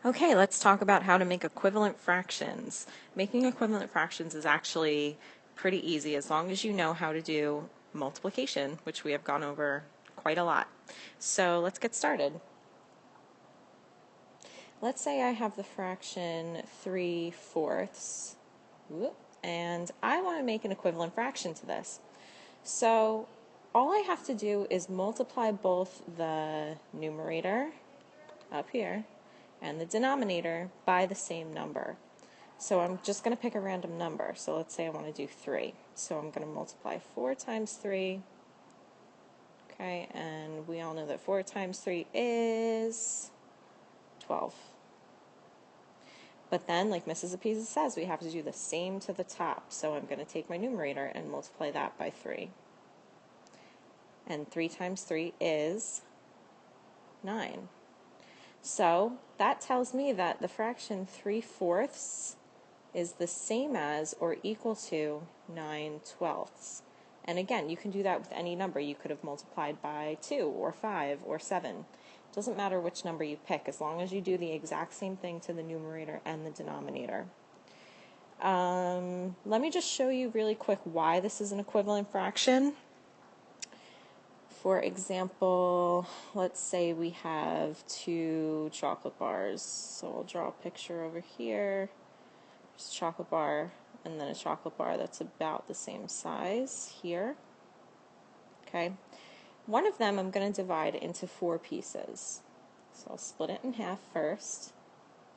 Okay, let's talk about how to make equivalent fractions. Making equivalent fractions is actually pretty easy as long as you know how to do multiplication, which we have gone over quite a lot. So let's get started. Let's say I have the fraction 3/4, and I want to make an equivalent fraction to this. So all I have to do is multiply both the numerator up here and the denominator by the same number. So I'm just going to pick a random number. So let's say I want to do 3. So I'm going to multiply 4 times 3. Okay, and we all know that 4 times 3 is 12. But then, like Mrs. Apisa says, we have to do the same to the top. So I'm going to take my numerator and multiply that by 3. And 3 times 3 is 9. So that tells me that the fraction 3/4 is the same as or equal to 9/12. And again, you can do that with any number. You could have multiplied by 2 or 5 or 7. It doesn't matter which number you pick as long as you do the exact same thing to the numerator and the denominator. Let me just show you really quick why this is an equivalent fraction. For example, let's say we have 2 chocolate bars. So I'll draw a picture over here. There's a chocolate bar and then a chocolate bar that's about the same size here. Okay. One of them I'm going to divide into 4 pieces. So I'll split it in half first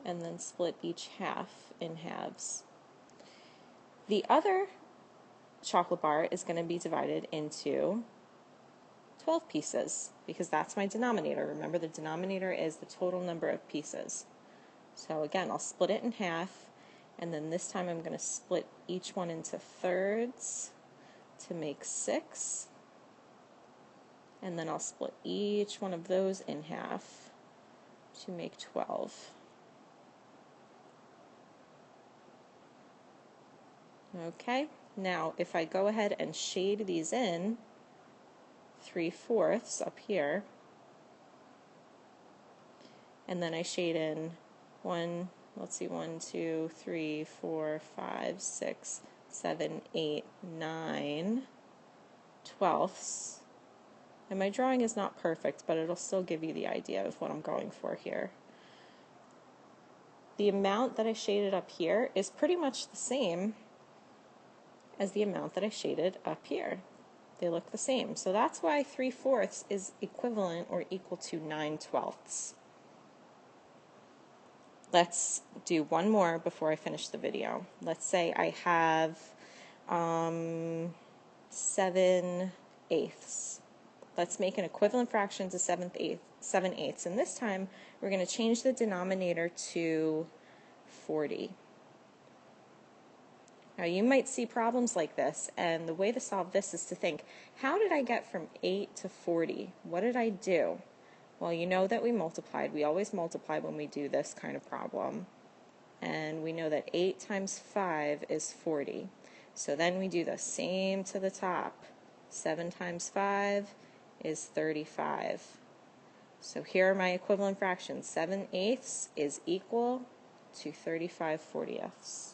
and then split each half in halves. The other chocolate bar is going to be divided into 12 pieces, because that's my denominator. Remember, the denominator is the total number of pieces. So again, I'll split it in half, and then this time I'm going to split each one into thirds to make 6, and then I'll split each one of those in half to make 12. Okay, now if I go ahead and shade these in, 3/4 up here, and then I shade in 1, 2, 3, 4, 5, 6, 7, 8, 9 twelfths. And my drawing is not perfect, but it'll still give you the idea of what I'm going for here. The amount that I shaded up here is pretty much the same as the amount that I shaded up here. They look the same. So that's why 3/4 is equivalent or equal to 9/12. Let's do one more before I finish the video. Let's say I have 7/8. Let's make an equivalent fraction to 7/8. And this time we're going to change the denominator to 40. Now you might see problems like this, and the way to solve this is to think, how did I get from 8 to 40? What did I do? Well, you know that we multiplied. We always multiply when we do this kind of problem. And we know that 8 times 5 is 40. So then we do the same to the top. 7 times 5 is 35. So here are my equivalent fractions. 7/8 is equal to 35/40.